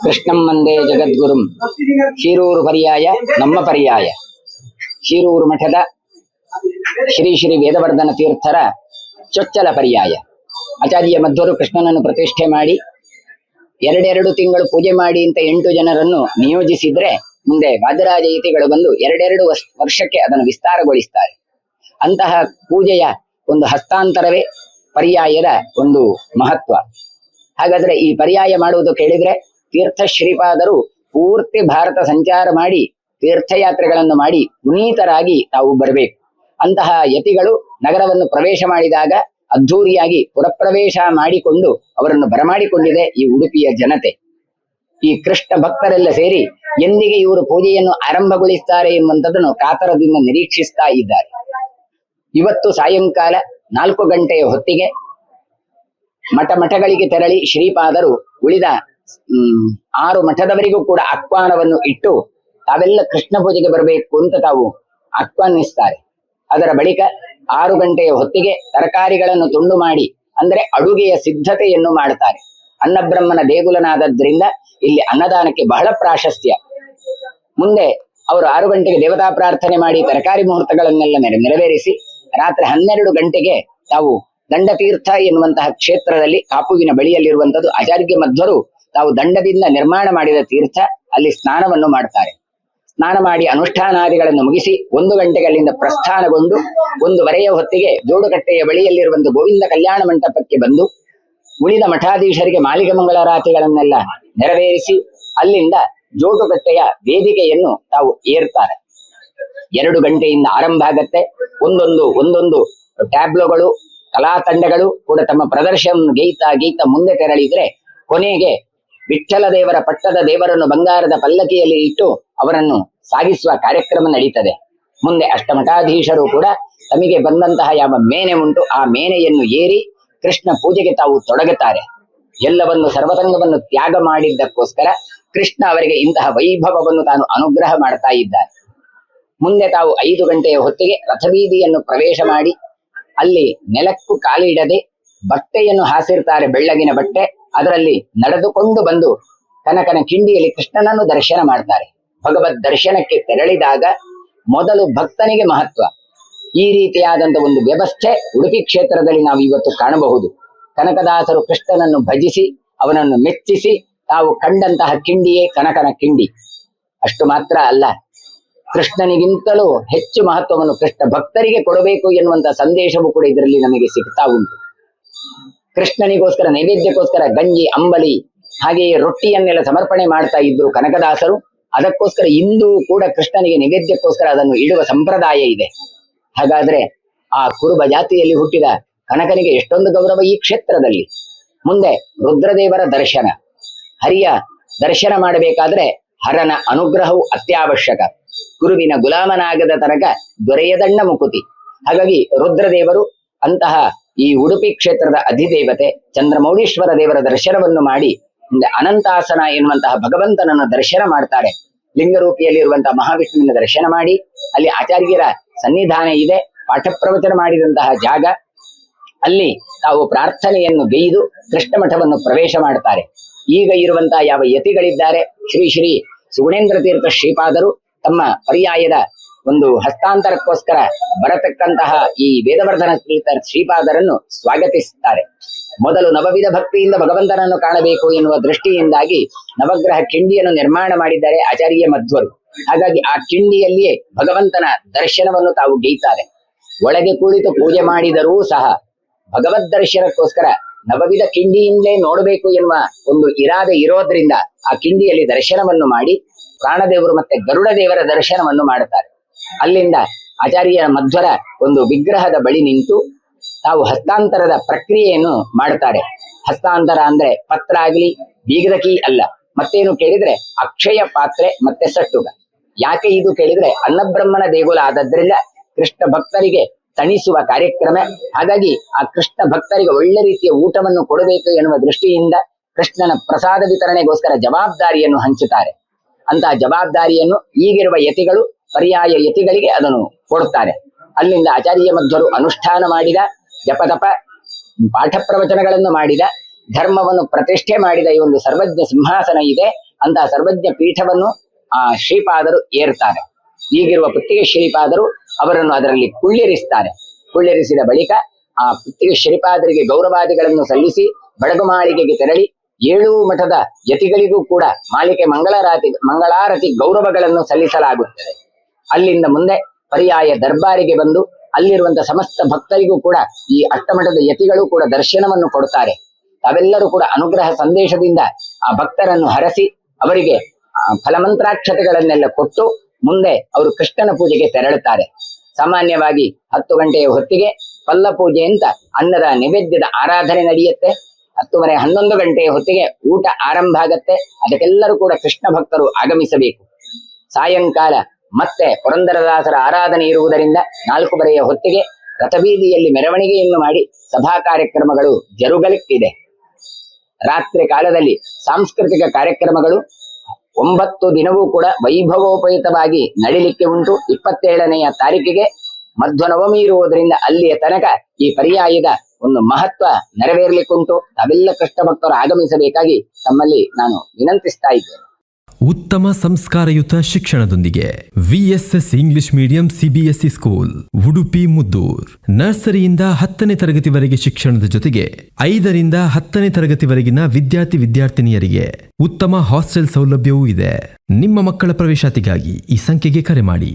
ಕೃಷ್ಣಂ ವಂದೇ ಜಗದ್ಗುರುಂ. ಶಿರೂರು ಪರ್ಯಾಯ ನಮ್ಮ ಪರ್ಯಾಯ. ಶಿರೂರು ಮಠದ ಶ್ರೀ ಶ್ರೀ ವೇದವರ್ಧನ ತೀರ್ಥರ ಚೊಚ್ಚಲ ಪರ್ಯಾಯ. ಆಚಾರ್ಯ ಮಧ್ವರು ಕೃಷ್ಣನನ್ನು ಪ್ರತಿಷ್ಠೆ ಮಾಡಿ 2 ತಿಂಗಳು ಪೂಜೆ ಮಾಡಿ ಅಂತ 8 ಜನರನ್ನು ನಿಯೋಜಿಸಿದ್ರೆ ಮುಂದೆ ವಾದಿರಾಜಯತಿಗಳು ಬಂದು 2 ವರ್ಷಕ್ಕೆ ಅದನ್ನು ವಿಸ್ತಾರಗೊಳಿಸ್ತಾರೆ. ಅಂತಹ ಪೂಜೆಯ ಒಂದು ಹಸ್ತಾಂತರವೇ ಪರ್ಯಾಯದ ಒಂದು ಮಹತ್ವ. ಹಾಗಾದ್ರೆ ಈ ಪರ್ಯಾಯ ಮಾಡುವುದು ಕೇಳಿದ್ರೆ ತೀರ್ಥ ಶ್ರೀಪಾದರು ಪೂರ್ತಿ ಭಾರತ ಸಂಚಾರ ಮಾಡಿ ತೀರ್ಥಯಾತ್ರೆಗಳನ್ನು ಮಾಡಿ ಪುನೀತರಾಗಿ ತಾವು ಬರಬೇಕು. ಅಂತಹ ಯತಿಗಳು ನಗರವನ್ನು ಪ್ರವೇಶ ಮಾಡಿದಾಗ ಅದ್ಧೂರಿಯಾಗಿ ಪುರಪ್ರವೇಶ ಮಾಡಿಕೊಂಡು ಅವರನ್ನು ಬರಮಾಡಿಕೊಂಡಿದೆ ಈ ಉಡುಪಿಯ ಜನತೆ. ಈ ಕೃಷ್ಣ ಭಕ್ತರೆಲ್ಲ ಸೇರಿ ಎಂದಿಗೆ ಇವರು ಪೂಜೆಯನ್ನು ಆರಂಭಗೊಳಿಸ್ತಾರೆ ಎನ್ನುವಂಥದ್ದನ್ನು ಕಾತರದಿಂದ ನಿರೀಕ್ಷಿಸ್ತಾ ಇದ್ದಾರೆ. ಇವತ್ತು ಸಾಯಂಕಾಲ 4 ಗಂಟೆಯ ಹೊತ್ತಿಗೆ ಮಠಗಳಿಗೆ ತೆರಳಿ ಶ್ರೀಪಾದರು ಉಳಿದ 6 ಮಠದವರಿಗೂ ಕೂಡ ಆಹ್ವಾನವನ್ನು ಇಟ್ಟು ತಾವೆಲ್ಲ ಕೃಷ್ಣ ಪೂಜೆಗೆ ಬರಬೇಕು ಅಂತ ತಾವು ಆಹ್ವಾನಿಸ್ತಾರೆ. ಅದರ ಬಳಿಕ 6 ಗಂಟೆಯ ಹೊತ್ತಿಗೆ ತರಕಾರಿಗಳನ್ನು ತುಂಡು ಮಾಡಿ ಅಂದ್ರೆ ಅಡುಗೆಯ ಸಿದ್ಧತೆಯನ್ನು ಮಾಡುತ್ತಾರೆ. ಅನ್ನಬ್ರಹ್ಮನ ದೇಗುಲನಾದದ್ರಿಂದ ಇಲ್ಲಿ ಅನ್ನದಾನಕ್ಕೆ ಬಹಳ ಪ್ರಾಶಸ್ತ್ಯ. ಮುಂದೆ ಅವರು 6 ಗಂಟೆಗೆ ದೇವತಾ ಪ್ರಾರ್ಥನೆ ಮಾಡಿ ತರಕಾರಿ ಮುಹೂರ್ತಗಳನ್ನೆಲ್ಲ ನೆರವೇರಿಸಿ ರಾತ್ರಿ 12 ಗಂಟೆಗೆ ತಾವು ದಂಡತೀರ್ಥ ಎನ್ನುವಂತಹ ಕ್ಷೇತ್ರದಲ್ಲಿ ಕಾಪುವಿನ ಬಳಿಯಲ್ಲಿರುವಂತದ್ದು ಆಚಾರ್ಯ ಮಧ್ವರು ತಾವು ದಂಡದಿಂದ ನಿರ್ಮಾಣ ಮಾಡಿದ ತೀರ್ಥ, ಅಲ್ಲಿ ಸ್ನಾನವನ್ನು ಮಾಡ್ತಾರೆ. ಸ್ನಾನ ಮಾಡಿ ಅನುಷ್ಠಾನಾದಿಗಳನ್ನು ಮುಗಿಸಿ 1 ಗಂಟೆಗೆ ಅಲ್ಲಿಂದ ಪ್ರಸ್ಥಾನಗೊಂಡು 1:15 ಹೊತ್ತಿಗೆ ಜೋಡುಕಟ್ಟೆಯ ಬಳಿಯಲ್ಲಿರುವಂತಹ ಗೋವಿಂದ ಕಲ್ಯಾಣ ಮಂಟಪಕ್ಕೆ ಬಂದು ಉಳಿದ ಮಠಾಧೀಶರಿಗೆ ಮಾಲಿಕ ಮಂಗಳಾರತಿಗಳನ್ನೆಲ್ಲ ನೆರವೇರಿಸಿ ಅಲ್ಲಿಂದ ಜೋಡುಕಟ್ಟೆಯ ವೇದಿಕೆಯನ್ನು ತಾವು ಏರ್ತಾರೆ. 2 ಗಂಟೆಯಿಂದ ಆರಂಭ ಆಗತ್ತೆ. ಒಂದೊಂದು ಟ್ಯಾಬ್ಲೋಗಳು ಕಲಾ ತಂಡಗಳು ಕೂಡ ತಮ್ಮ ಪ್ರದರ್ಶನವನ್ನು ಗೀತಾ ಮುಂದೆ ತೆರಳಿದ್ರೆ ಕೊನೆಗೆ ವಿಠ್ಠಲ ದೇವರ ಪಟ್ಟದ ದೇವರನ್ನು ಬಂಗಾರದ ಪಲ್ಲಕ್ಕಿಯಲ್ಲಿ ಇಟ್ಟು ಅವರನ್ನು ಸಾಗಿಸುವ ಕಾರ್ಯಕ್ರಮ ನಡೀತದೆ. ಮುಂದೆ ಅಷ್ಟಮಠಾಧೀಶರು ಕೂಡ ತಮಗೆ ಬಂದಂತಹ ಯಾವ ಮೇನೆ ಉಂಟು ಆ ಮೇನೆಯನ್ನು ಏರಿ ಕೃಷ್ಣ ಪೂಜೆಗೆ ತಾವು ತೊಡಗುತ್ತಾರೆ. ಎಲ್ಲವನ್ನು ಸರ್ವಸಂಗವನ್ನು ತ್ಯಾಗ ಮಾಡಿದ್ದಕ್ಕೋಸ್ಕರ ಕೃಷ್ಣ ಅವರಿಗೆ ಇಂತಹ ವೈಭವವನ್ನು ತಾನು ಅನುಗ್ರಹ ಮಾಡ್ತಾ ಇದ್ದಾರೆ. ಮುಂದೆ ತಾವು 5 ಗಂಟೆಯ ಹೊತ್ತಿಗೆ ರಥಬೀದಿಯನ್ನು ಪ್ರವೇಶ ಮಾಡಿ ಅಲ್ಲಿ ನೆಲಕ್ಕೂ ಕಾಲಿಡದೆ ಬಟ್ಟೆಯನ್ನು ಹಾಸಿರ್ತಾರೆ, ಬೆಳ್ಳಗಿನ ಬಟ್ಟೆ. ಅದರಲ್ಲಿ ನಡೆದುಕೊಂಡು ಬಂದು ಕನಕನ ಕಿಂಡಿಯಲ್ಲಿ ಕೃಷ್ಣನನ್ನು ದರ್ಶನ ಮಾಡ್ತಾರೆ. ಭಗವದ್ ದರ್ಶನಕ್ಕೆ ತೆರಳಿದಾಗ ಮೊದಲು ಭಕ್ತನಿಗೆ ಮಹತ್ವ. ಈ ರೀತಿಯಾದಂತ ಒಂದು ವ್ಯವಸ್ಥೆ ಉಡುಪಿ ಕ್ಷೇತ್ರದಲ್ಲಿ ನಾವು ಇವತ್ತು ಕಾಣಬಹುದು. ಕನಕದಾಸರು ಕೃಷ್ಣನನ್ನು ಭಜಿಸಿ ಅವನನ್ನು ಮೆಚ್ಚಿಸಿ ತಾವು ಕಂಡಂತಹ ಕಿಂಡಿಯೇ ಕನಕನ ಕಿಂಡಿ. ಅಷ್ಟು ಮಾತ್ರ ಅಲ್ಲ, ಕೃಷ್ಣನಿಗಿಂತಲೂ ಹೆಚ್ಚು ಮಹತ್ವವನ್ನು ಕೃಷ್ಣ ಭಕ್ತರಿಗೆ ಕೊಡಬೇಕು ಎನ್ನುವಂತಹ ಸಂದೇಶವೂ ಕೂಡ ಇದರಲ್ಲಿ ನಮಗೆ ಸಿಗ್ತಾ ಉಂಟು. ಕೃಷ್ಣನಿಗೋಸ್ಕರ ನೈವೇದ್ಯಕ್ಕೋಸ್ಕರ ಗಂಜಿ, ಅಂಬಲಿ ಹಾಗೆಯೇ ರೊಟ್ಟಿಯನ್ನೆಲ್ಲ ಸಮರ್ಪಣೆ ಮಾಡ್ತಾ ಇದ್ರು ಕನಕದಾಸರು. ಅದಕ್ಕೋಸ್ಕರ ಇಂದು ಕೂಡ ಕೃಷ್ಣನಿಗೆ ನೈವೇದ್ಯಕ್ಕೋಸ್ಕರ ಅದನ್ನು ಇಡುವ ಸಂಪ್ರದಾಯ ಇದೆ. ಹಾಗಾದ್ರೆ ಆ ಕುರುಬ ಜಾತಿಯಲ್ಲಿ ಹುಟ್ಟಿದ ಕನಕನಿಗೆ ಎಷ್ಟೊಂದು ಗೌರವ ಈ ಕ್ಷೇತ್ರದಲ್ಲಿ. ಮುಂದೆ ರುದ್ರದೇವರ ದರ್ಶನ, ಹರಿಯ ದರ್ಶನ ಮಾಡಬೇಕಾದ್ರೆ ಹರನ ಅನುಗ್ರಹವು ಅತ್ಯವಶ್ಯಕ. ಗುರುವಿನ ಗುಲಾಮನಾಗದ ತನಕ ದೊರೆಯದಣ್ಣ ಮುಕುತಿ. ಹಾಗಾಗಿ ರುದ್ರದೇವರು ಅಂತಹ ಈ ಉಡುಪಿ ಕ್ಷೇತ್ರದ ಅಧಿದೇವತೆ ಚಂದ್ರಮೌಳೀಶ್ವರ ದೇವರ ದರ್ಶನವನ್ನು ಮಾಡಿ ಮುಂದೆ ಅನಂತಾಸನ ಎನ್ನುವಂತಹ ಭಗವಂತನನ್ನು ದರ್ಶನ ಮಾಡ್ತಾರೆ. ಲಿಂಗರೂಪಿಯಲ್ಲಿರುವಂತಹ ಮಹಾವಿಷ್ಣುವಿನ ದರ್ಶನ ಮಾಡಿ ಅಲ್ಲಿ ಆಚಾರ್ಯರ ಸನ್ನಿಧಾನ ಇದೆ, ಪಾಠ ಪ್ರವಚನ ಮಾಡಿದಂತಹ ಜಾಗ. ಅಲ್ಲಿ ತಾವು ಪ್ರಾರ್ಥನೆಯನ್ನು ಗೈದು ಕೃಷ್ಣ ಮಠವನ್ನು ಪ್ರವೇಶ ಮಾಡ್ತಾರೆ. ಈಗ ಇರುವಂತಹ ಯಾವ ಯತಿಗಳಿದ್ದಾರೆ, ಶ್ರೀ ಶ್ರೀ ಸುಗುಣೇಂದ್ರ ತೀರ್ಥ ಶ್ರೀಪಾದರು ತಮ್ಮ ಪರ್ಯಾಯದ ಒಂದು ಹಸ್ತಾಂತರಕ್ಕೋಸ್ಕರ ಬರತಕ್ಕಂತಹ ಈ ವೇದವರ್ಧನ ತೀರ್ಥ ಶ್ರೀಪಾದರನ್ನು ಸ್ವಾಗತಿಸುತ್ತಾರೆ. ಮೊದಲು ನವವಿಧ ಭಕ್ತಿಯಿಂದ ಭಗವಂತನನ್ನು ಕಾಣಬೇಕು ಎನ್ನುವ ದೃಷ್ಟಿಯಿಂದಾಗಿ ನವಗ್ರಹ ಕಿಂಡಿಯನ್ನು ನಿರ್ಮಾಣ ಮಾಡಿದ್ದಾರೆ ಆಚಾರ್ಯ ಮಧ್ವರು. ಹಾಗಾಗಿ ಆ ಕಿಂಡಿಯಲ್ಲಿಯೇ ಭಗವಂತನ ದರ್ಶನವನ್ನು ತಾವು ಗೈತಾರೆ. ಒಳಗೆ ಕುಳಿತು ಪೂಜೆ ಮಾಡಿದರೂ ಸಹ ಭಗವದ್ ದರ್ಶನಕ್ಕೋಸ್ಕರ ನವವಿಧ ಕಿಂಡಿಯಿಂದಲೇ ನೋಡಬೇಕು ಎನ್ನುವ ಒಂದು ಇರಾದೆ ಇರೋದ್ರಿಂದ ಆ ಕಿಂಡಿಯಲ್ಲಿ ದರ್ಶನವನ್ನು ಮಾಡಿ ಪ್ರಾಣದೇವರು ಮತ್ತೆ ಗರುಡ ದೇವರ ದರ್ಶನವನ್ನು ಮಾಡುತ್ತಾರೆ. ಅಲ್ಲಿಂದ ಆಚಾರ್ಯ ಮಧ್ವರ ಒಂದು ವಿಗ್ರಹದ ಬಳಿ ನಿಂತು ತಾವು ಹಸ್ತಾಂತರದ ಪ್ರಕ್ರಿಯೆಯನ್ನು ಮಾಡುತ್ತಾರೆ. ಹಸ್ತಾಂತರ ಅಂದ್ರೆ ಪತ್ರ ಆಗ್ಲಿ ಬೀಗದ ಕೀ ಅಲ್ಲ, ಮತ್ತೇನು ಕೇಳಿದ್ರೆ ಅಕ್ಷಯ ಪಾತ್ರೆ ಮತ್ತೆ ಸಟ್ಟುಗ. ಯಾಕೆ ಇದು ಕೇಳಿದ್ರೆ ಅನ್ನಬ್ರಹ್ಮನ ದೇಗುಲ ಆದದ್ರಿಂದ ಕೃಷ್ಣ ಭಕ್ತರಿಗೆ ತಣಿಸುವ ಕಾರ್ಯಕ್ರಮ. ಹಾಗಾಗಿ ಆ ಕೃಷ್ಣ ಭಕ್ತರಿಗೆ ಒಳ್ಳೆ ರೀತಿಯ ಊಟವನ್ನು ಕೊಡಬೇಕು ಎನ್ನುವ ದೃಷ್ಟಿಯಿಂದ ಕೃಷ್ಣನ ಪ್ರಸಾದ ವಿತರಣೆಗೋಸ್ಕರ ಜವಾಬ್ದಾರಿಯನ್ನು ಹಂಚುತ್ತಾರೆ. ಅಂತಹ ಜವಾಬ್ದಾರಿಯನ್ನು ಈಗಿರುವ ಯತಿಗಳು ಪರ್ಯಾಯ ಯತಿಗಳಿಗೆ ಅದನ್ನು ಕೊಡುತ್ತಾರೆ. ಅಲ್ಲಿಂದ ಆಚಾರ್ಯ ಮಧ್ವರು ಅನುಷ್ಠಾನ ಮಾಡಿದ ಜಪತಪ ಪಾಠ ಪ್ರವಚನಗಳನ್ನು ಮಾಡಿದ ಧರ್ಮವನ್ನು ಪ್ರತಿಷ್ಠೆ ಮಾಡಿದ ಈ ಒಂದು ಸರ್ವಜ್ಞ ಸಿಂಹಾಸನ ಇದೆ. ಅಂತ ಸರ್ವಜ್ಞ ಪೀಠವನ್ನು ಆ ಶ್ರೀಪಾದರು ಏರ್ತಾರೆ. ಈಗಿರುವ ಪುತ್ತಿಗೆ ಶ್ರೀಪಾದರು ಅವರನ್ನು ಅದರಲ್ಲಿ ಕುಳ್ಳಿರಿಸ್ತಾರೆ. ಕುಳ್ಳಿರಿಸಿದ ಬಳಿಕ ಆ ಪುತ್ತಿಗೆ ಶ್ರೀಪಾದರಿಗೆ ಗೌರವಾದಿಗಳನ್ನು ಸಲ್ಲಿಸಿ ಬಡಗುಮಾಳಿಗೆಗೆ ತೆರಳಿ 7 ಮಠದ ಯತಿಗಳಿಗೂ ಕೂಡ ಮಾಲಿಕೆ ಮಂಗಳಾರತಿ ಗೌರವಗಳನ್ನು ಸಲ್ಲಿಸಲಾಗುತ್ತದೆ. ಅಲ್ಲಿಂದ ಮುಂದೆ ಪರ್ಯಾಯ ದರ್ಬಾರಿಗೆ ಬಂದು ಅಲ್ಲಿರುವಂತಹ ಸಮಸ್ತ ಭಕ್ತರಿಗೂ ಕೂಡ ಈ ಅಷ್ಟಮಠದ ಯತಿಗಳು ಕೂಡ ದರ್ಶನವನ್ನು ಕೊಡ್ತಾರೆ. ತಾವೆಲ್ಲರೂ ಕೂಡ ಅನುಗ್ರಹ ಸಂದೇಶದಿಂದ ಆ ಭಕ್ತರನ್ನು ಹರಸಿ ಅವರಿಗೆ ಫಲಮಂತ್ರಾಕ್ಷತೆಗಳನ್ನೆಲ್ಲ ಕೊಟ್ಟು ಮುಂದೆ ಅವರು ಕೃಷ್ಣನ ಪೂಜೆಗೆ ತೆರಳುತ್ತಾರೆ. ಸಾಮಾನ್ಯವಾಗಿ 10 ಗಂಟೆಯ ಹೊತ್ತಿಗೆ ಪಲ್ಲ ಪೂಜೆ ಅಂತ ಅನ್ನದ ನೈವೇದ್ಯದ ಆರಾಧನೆ ನಡೆಯುತ್ತೆ. 10:30, 11 ಗಂಟೆಯ ಹೊತ್ತಿಗೆ ಊಟ ಆರಂಭ ಆಗತ್ತೆ. ಅದಕ್ಕೆಲ್ಲರೂ ಕೂಡ ಕೃಷ್ಣ ಭಕ್ತರು ಆಗಮಿಸಬೇಕು. ಸಾಯಂಕಾಲ ಮತ್ತೆ ಪುರಂದರದಾಸರ ಆರಾಧನೆ ಇರುವುದರಿಂದ 4:30ಯ ಹೊತ್ತಿಗೆ ರಥಬೀದಿಯಲ್ಲಿ ಮೆರವಣಿಗೆಯನ್ನು ಮಾಡಿ ಸಭಾ ಕಾರ್ಯಕ್ರಮಗಳು ಜರುಗಲಿಕ್ಕಿದೆ. ರಾತ್ರಿ ಕಾಲದಲ್ಲಿ ಸಾಂಸ್ಕೃತಿಕ ಕಾರ್ಯಕ್ರಮಗಳು 9 ದಿನವೂ ಕೂಡ ವೈಭವೋಪೇತವಾಗಿ ನಡಿಲಿಕ್ಕೆ ಉಂಟು. 27ನೆಯ ತಾರೀಕಿಗೆ ಮಧ್ವನವಮಿ ಇರುವುದರಿಂದ ಅಲ್ಲಿಯ ತನಕ ಈ ಪರ್ಯಾಯದ ಒಂದು ಮಹತ್ವ ನೆರವೇರಲಿಕ್ಕುಂಟು. ತಾವೆಲ್ಲ ಕೃಷ್ಣ ಭಕ್ತರು ಆಗಮಿಸಬೇಕಾಗಿ ತಮ್ಮಲ್ಲಿ ನಾನು ವಿನಂತಿಸ್ತಾ ಇದ್ದೇನೆ. ಉತ್ತಮ ಸಂಸ್ಕಾರಯುತ ಶಿಕ್ಷಣದೊಂದಿಗೆ VSS English medium CBSE school Udupi Muddur. ನರ್ಸರಿಯಿಂದ 10ನೇ ತರಗತಿವರೆಗೆ ಶಿಕ್ಷಣದ ಜೊತೆಗೆ 5ರಿಂದ 10ನೇ ತರಗತಿವರೆಗಿನ ವಿದ್ಯಾರ್ಥಿನಿಯರಿಗೆ ಉತ್ತಮ ಹಾಸ್ಟೆಲ್ ಸೌಲಭ್ಯವೂ ಇದೆ. ನಿಮ್ಮ ಮಕ್ಕಳ ಪ್ರವೇಶಾತಿಗಾಗಿ ಈ ಸಂಖ್ಯೆಗೆ ಕರೆ ಮಾಡಿ.